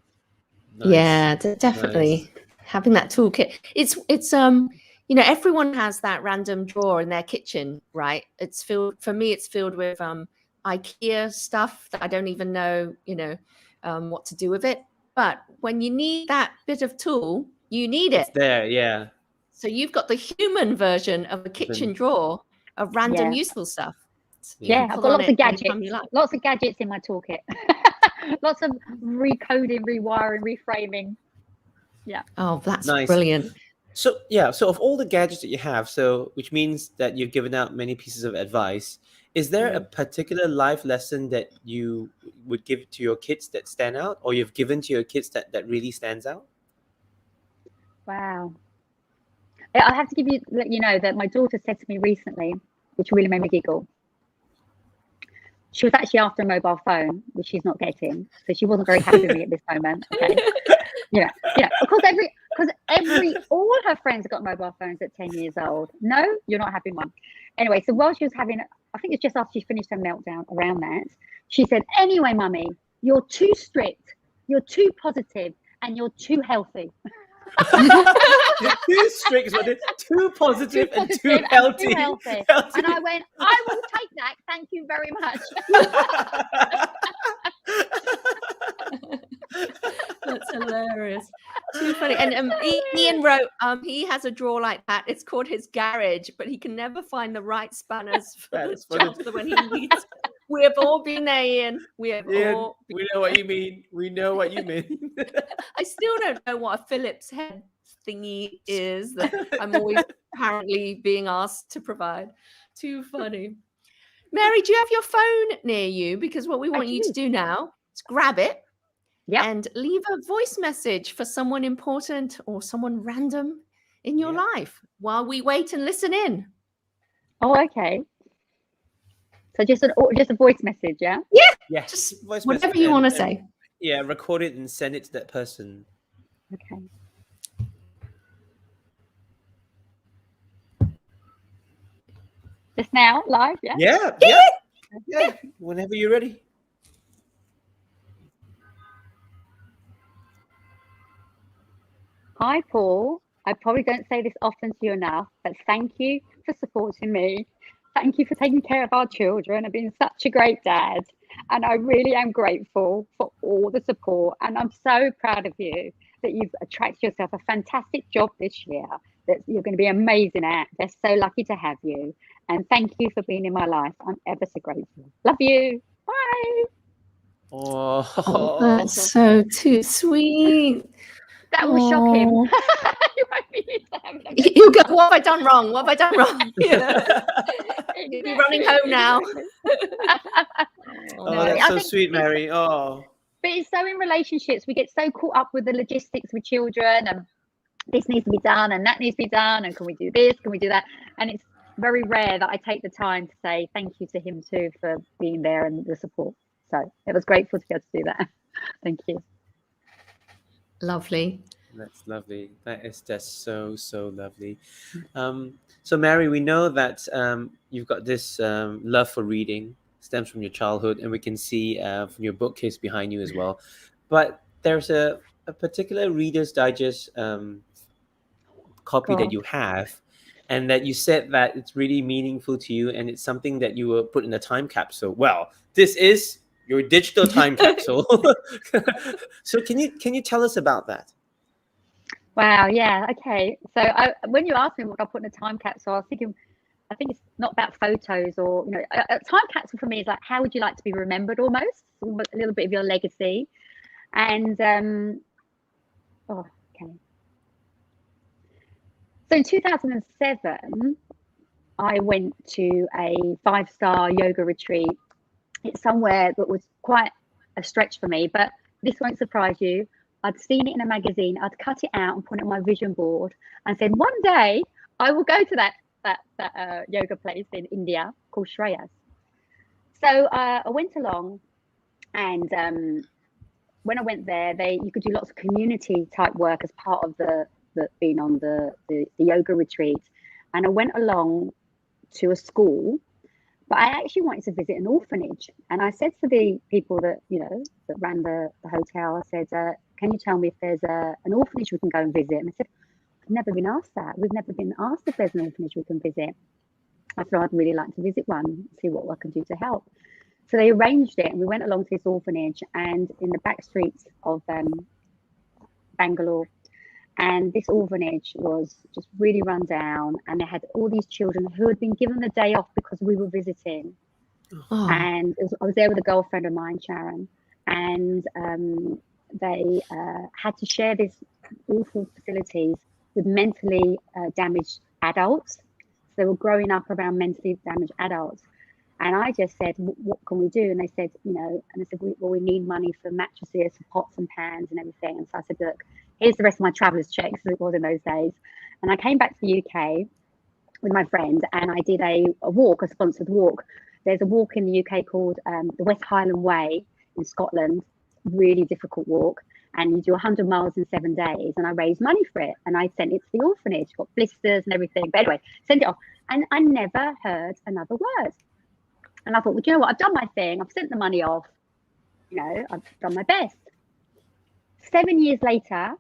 Nice. Yeah, definitely. Having that toolkit. It's you know, everyone has that random drawer in their kitchen, right? It's filled, for me, it's filled with IKEA stuff that I don't even know, you know, what to do with it. But when you need that bit of tool, you need it. It's there, yeah. So you've got the human version of a kitchen drawer of random useful stuff. Yeah, I've got lots of gadgets. Lots of gadgets in my toolkit. Lots of recoding, rewiring, reframing. Yeah. Oh, that's brilliant. So yeah, so of all the gadgets that you have, so which means that you've given out many pieces of advice, is there a particular life lesson that you would give to your kids that stand out, or you've given to your kids that really stands out? Wow. I have to let you know that my daughter said to me recently, which really made me giggle. She was actually after a mobile phone, which she's not getting, so she wasn't very happy with me at this moment. Okay. Yeah. Of course, all her friends have got mobile phones at 10 years old. No, you're not having one. Anyway, so while she was having, I think it's just after she finished her meltdown around that, she said, "Anyway, mummy, you're too strict, you're too positive, and you're too healthy. Too strict, but too positive and too And healthy. And I went, I will take that. Thank you very much. That's hilarious. Too funny. And Ian wrote, he has a drawer like that. It's called his garage, but he can never find the right spanners for the job when he needs. We have all been there, Ian. We have all. We know what you mean. We know what you mean. I still don't know what a Phillips head thingy is that I'm always apparently being asked to provide. Too funny. Mary, do you have your phone near you? Because what we want you to do now is grab it. Yep. And leave a voice message for someone important or someone random in your life while we wait and listen in. Oh, okay. So just a voice message, yeah? Yeah. Just voice whatever message you want to say. Yeah, record it and send it to that person. Okay. Just now, live, yeah? Yeah. Whenever you're ready. Hi, Paul. I probably don't say this often to you enough, but thank you for supporting me. Thank you for taking care of our children and being such a great dad. And I really am grateful for all the support. And I'm so proud of you that you've attracted yourself a fantastic job this year that you're going to be amazing at. They're so lucky to have you. And thank you for being in my life. I'm ever so grateful. Love you. Bye. Oh, that's so too sweet. That will shock him. You won't be used to having He'll go, what have I done wrong? What have I done wrong? He'll be running home now. No, that's so sweet, Mary. Oh. But it's so in relationships, we get so caught up with the logistics with children and this needs to be done and that needs to be done and can we do this, can we do that? And it's very rare that I take the time to say thank you to him too for being there and the support. So it was grateful to be able to do that. Thank you. Lovely. That's lovely. That is just so lovely. So Mary, we know that you've got this love for reading, stems from your childhood, and we can see from your bookcase behind you as well. But there's a particular Reader's Digest copy that you have, and that you said that it's really meaningful to you, and it's something that you will put in a time capsule. Well, this is your digital time capsule. So can you tell us about that? Wow, yeah, okay. So when you asked me what I put in a time capsule, I was thinking, I think it's not about photos or, a time capsule for me is like, how would you like to be remembered almost? A little bit of your legacy. And, okay. So in 2007, I went to a 5-star yoga retreat. It's somewhere that was quite a stretch for me, but this won't surprise you. I'd seen it in a magazine. I'd cut it out and put it on my vision board and said, one day I will go to that yoga place in India called Shreyas. So I went along, and when I went there, you could do lots of community type work as part of the being on the yoga retreat. And I went along to a school, but I actually wanted to visit an orphanage. And I said to the people that ran the hotel, I said, can you tell me if there's an orphanage we can go and visit? And I said, I've never been asked that. We've never been asked if there's an orphanage we can visit. I said, I'd really like to visit one, see what I can do to help. So they arranged it, and we went along to this orphanage, and in the back streets of Bangalore. And this orphanage was just really run down, and they had all these children who had been given the day off because we were visiting. Oh. And I was there with a girlfriend of mine, Sharon, and they had to share this awful facilities with mentally damaged adults. So they were growing up around mentally damaged adults. And I just said, what can we do? And they said, and I said, well, we need money for mattresses, pots and pans and everything. And so I said, look, here's the rest of my traveller's checks, as it was in those days. And I came back to the UK with my friend, and I did a walk, a sponsored walk. There's a walk in the UK called the West Highland Way in Scotland, really difficult walk. And you do 100 miles in 7 days. And I raised money for it. And I sent it to the orphanage, got blisters and everything. But anyway, sent it off. And I never heard another word. And I thought, well, you know what? I've done my thing. I've sent the money off. I've done my best. 7 years later,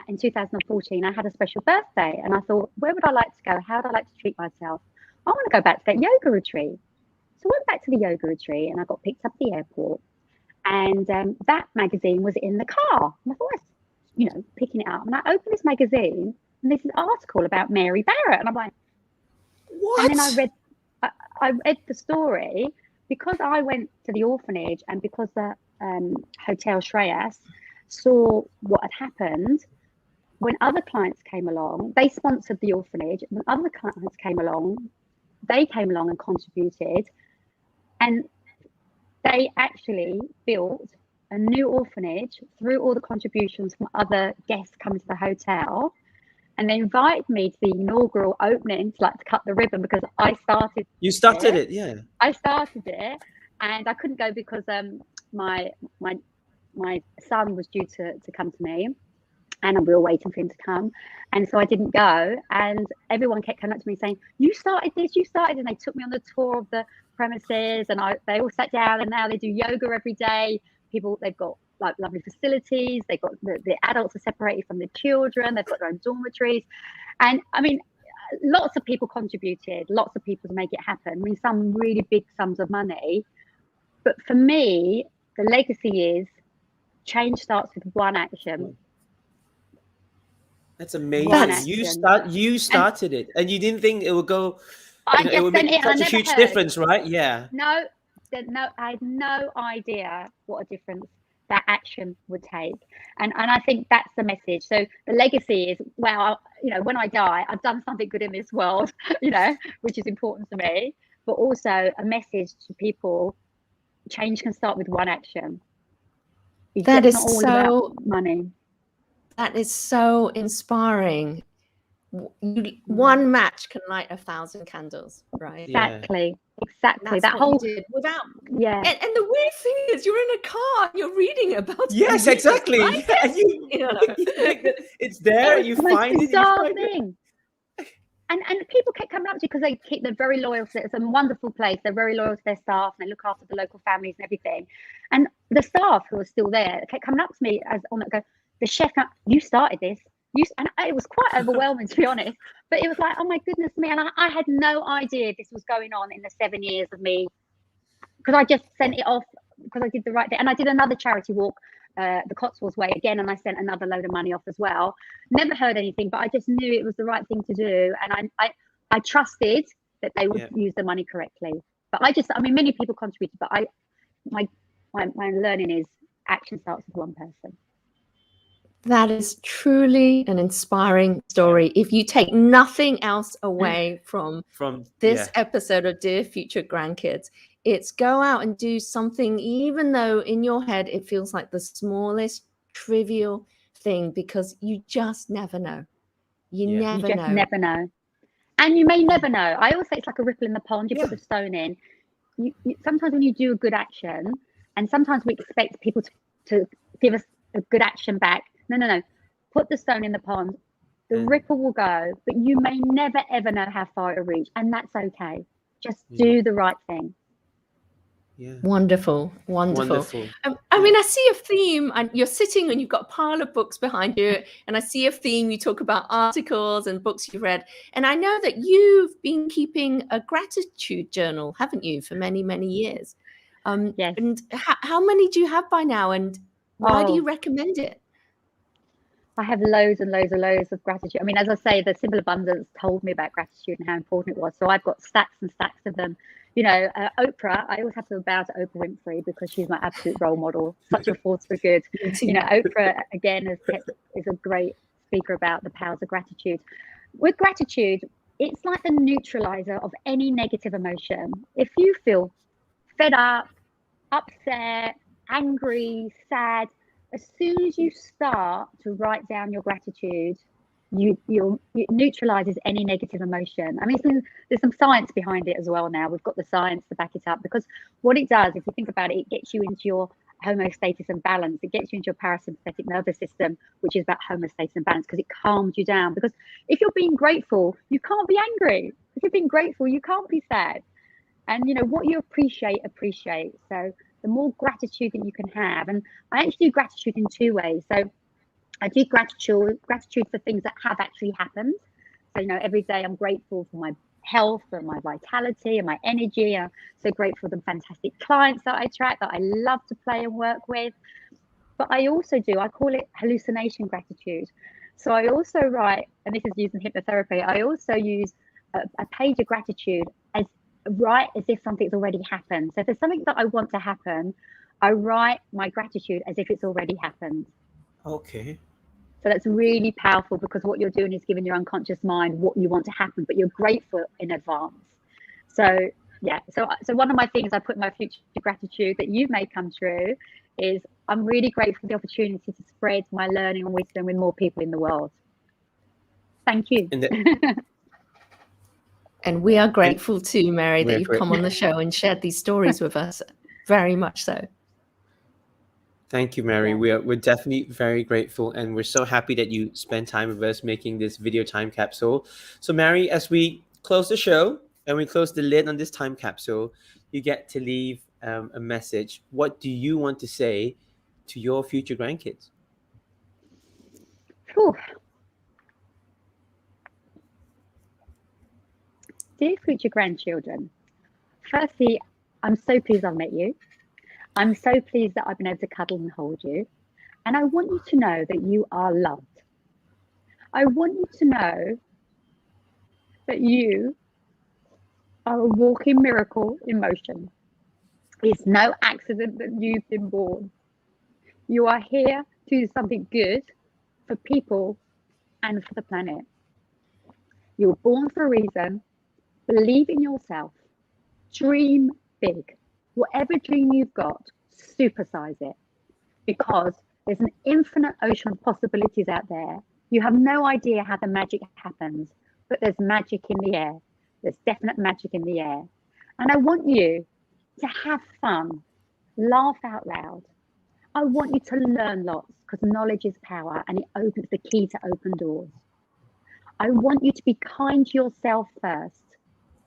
in 2014, I had a special birthday, and I thought, where would I like to go? How would I like to treat myself? I want to go back to that yoga retreat. So I went back to the yoga retreat, and I got picked up at the airport, and that magazine was in the car. And I thought, picking it up, and I opened this magazine, and there's an article about Mary Barrett, and I'm like, What? and then I read the story because I went to the orphanage, and because the Hotel Shreyas saw what had happened. When other clients came along, they sponsored the orphanage. When other clients came along, they came along and contributed, and they actually built a new orphanage through all the contributions from other guests coming to the hotel. And they invited me to the inaugural opening to cut the ribbon, because I started. You started it, yeah. I started it, and I couldn't go because my son was due to come to me, and we were waiting for him to come, and so I didn't go. And everyone kept coming up to me saying, you started this, and they took me on the tour of the premises, and they all sat down, and now they do yoga every day. They've got lovely facilities, they've got the adults are separated from the children, they've got their own dormitories, and I mean, lots of people contributed, lots of people to make it happen. I mean, some really big sums of money, but for me, the legacy is change starts with one action. That's amazing. You started it, and you didn't think it would go. It would make such a huge difference, right? Yeah. No, I had no idea what a difference that action would take, and I think that's the message. So the legacy is, well, when I die, I've done something good in this world, which is important to me. But also a message to people: change can start with one action. That is not all so about money. That is so inspiring. One match can light 1,000 candles, right? Exactly. That whole did without. Yeah. And the weird thing is, you're in a car and you're reading about. Yes, exactly. It's there. You find it. Thing. And people kept coming up to you because they're very loyal to it. It's a wonderful place. They're very loyal to their staff, and they look after the local families and everything. And the staff who are still there kept coming up to me the chef, you started this. And it was quite overwhelming, to be honest. But it was like, oh my goodness me. And I had no idea this was going on in the 7 years of me, because I just sent it off because I did the right thing. And I did another charity walk, the Cotswolds Way again, and I sent another load of money off as well. Never heard anything, but I just knew it was the right thing to do. And I trusted that they would use the money correctly. But many people contributed, but my learning is action starts with one person. That is truly an inspiring story. If you take nothing else away from this episode of Dear Future Grandkids, it's go out and do something, even though in your head it feels like the smallest trivial thing, because you just never know. You never know. And you may never know. I always say it's like a ripple in the pond. You put the stone in. You sometimes when you do a good action, and sometimes we expect people to give us a good action back. No. Put the stone in the pond. The ripple will go, but you may never, ever know how far it'll reach. And that's okay. Just do the right thing. Yeah. Wonderful. I mean, I see a theme, and you're sitting and you've got a pile of books behind you, and I see a theme. You talk about articles and books you've read. And I know that you've been keeping a gratitude journal, haven't you, for many, many years? Yes. And how many do you have by now? And why do you recommend it? I have loads and loads of gratitude. I mean, as I say, the Simple Abundance told me about gratitude and how important it was. So I've got stacks and stacks of them. Oprah, I always have to bow to Oprah Winfrey because she's my absolute role model, such a force for good. Oprah, again, is a great speaker about the powers of gratitude. With gratitude, it's like the neutralizer of any negative emotion. If you feel fed up, upset, angry, sad, as soon as you start to write down your gratitude, it neutralizes any negative emotion. I mean, there's some science behind it as well now. We've got the science to back it up, because what it does, if you think about it, it gets you into your homeostasis and balance. It gets you into your parasympathetic nervous system, which is about homeostasis and balance, because it calms you down. Because if you're being grateful, you can't be angry. If you're being grateful, you can't be sad. And what you appreciate. So the more gratitude that you can have. And I actually do gratitude in 2 ways. So I do gratitude for things that have actually happened. So, every day I'm grateful for my health and my vitality and my energy. I'm so grateful for the fantastic clients that I attract, that I love to play and work with. But I also I call it hallucination gratitude. So I also write, and this is using hypnotherapy, I also use a page of gratitude as if something's already happened. So if there's something that I want to happen, I write my gratitude as if it's already happened. Okay. So that's really powerful, because what you're doing is giving your unconscious mind what you want to happen, but you're grateful in advance. So yeah, so one of my things I put in my future gratitude that you may come true is I'm really grateful for the opportunity to spread my learning and wisdom with more people in the world. Thank you. And we are grateful too, Mary, that you've come on the show and shared these stories with us. Very much so. Thank you, Mary. Yeah. We're definitely very grateful, and we're so happy that you spend time with us making this video time capsule. So, Mary, as we close the show and we close the lid on this time capsule, you get to leave a message. What do you want to say to your future grandkids? Whew. Dear future grandchildren, firstly, I'm so pleased I've met you. I'm so pleased that I've been able to cuddle and hold you. And I want you to know that you are loved. I want you to know that you are a walking miracle in motion. It's no accident that you've been born. You are here to do something good for people and for the planet. You were born for a reason. Believe in yourself. Dream big. Whatever dream you've got, supersize it, because there's an infinite ocean of possibilities out there. You have no idea how the magic happens, but there's magic in the air. There's definite magic in the air. And I want you to have fun, laugh out loud. I want you to learn lots, because knowledge is power, and it opens the key to open doors. I want you to be kind to yourself first.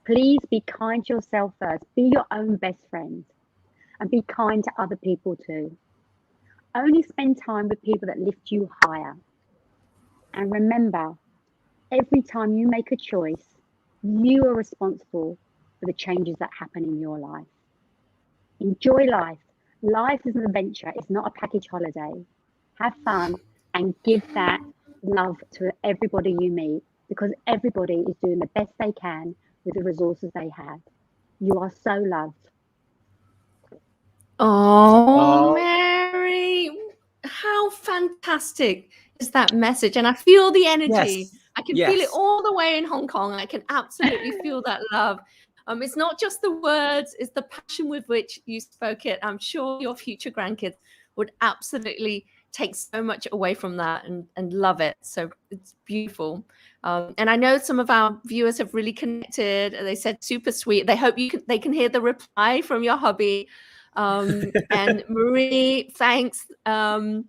Please be kind to yourself first. Be your own best friend, and be kind to other people too. Only spend time with people that lift you higher. And remember, every time you make a choice, you are responsible for the changes that happen in your life. Enjoy life. Life is an adventure. It's not a package holiday. Have fun and give that love to everybody you meet, because everybody is doing the best they can with the resources they have. You are so loved. Oh, Mary, how fantastic is that message? And I feel the energy. Yes. I can feel it all the way in Hong Kong. I can absolutely feel that love. It's not just the words, it's the passion with which you spoke it. I'm sure your future grandkids would absolutely take so much away from that and love it. So it's beautiful. And I know some of our viewers have really connected. They said super sweet. They hope they can hear the reply from your hubby. And Marie, thanks. Kauai,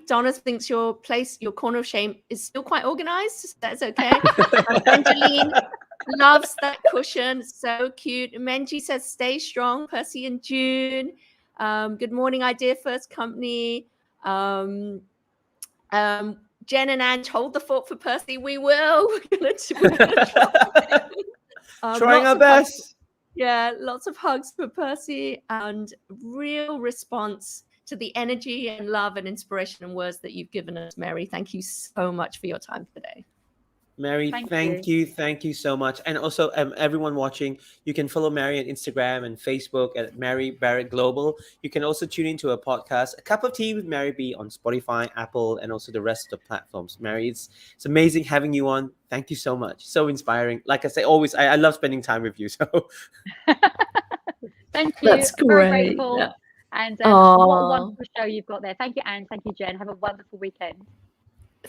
Donna thinks your corner of shame is still quite organized. That's okay. Angeline loves that cushion. So cute. Menji says, stay strong, Percy and June. Good morning, Idea First Company. Jen and Ange, hold the fort for Percy. We will. We're gonna trying our best. Yeah, lots of hugs for Percy and real response to the energy and love and inspiration and words that you've given us, Mary. Thank you so much for your time today. Mary, thank you so much. And also, everyone watching, you can follow Mary on Instagram and Facebook at Mary Barrett Global. You can also tune into a podcast, A Cup of Tea with Mary B, on Spotify, Apple, and also the rest of the platforms. Mary, it's amazing having you on. Thank you so much. So inspiring. Like I say, always, I love spending time with you. So thank you. That's great. Very grateful. Yeah. And what a wonderful show you've got there. Thank you, Anne. Thank you, Jen. Have a wonderful weekend.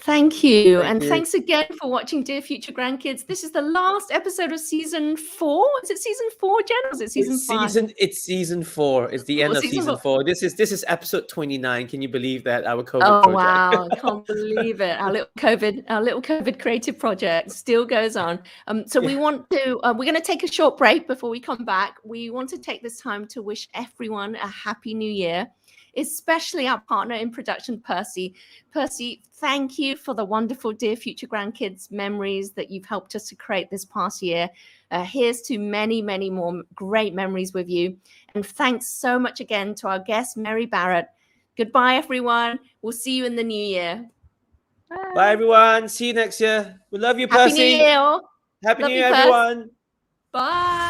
Thank you. Thank And you. thanks again for watching Dear Future Grandkids. This is the last episode of season 4. Is it season 4, Jen, or is it season 5? It's season 4. It's the end of season 4. This is episode 29. Can you believe that? Our COVID project. Wow, I can't believe it. Our little COVID creative project still goes on. So we want to we're going to take a short break before we come back. We want to take this time to wish everyone a happy new year, especially our partner in production, Percy. Percy, thank you for the wonderful Dear Future Grandkids memories that you've helped us to create this past year. Here's to many, many more great memories with you. And thanks so much again to our guest, Mary Barrett. Goodbye, everyone. We'll see you in the new year. Bye, everyone. See you next year. We love you, Happy Percy. New Year. Happy Love New you, Year, Percy. everyone. Bye.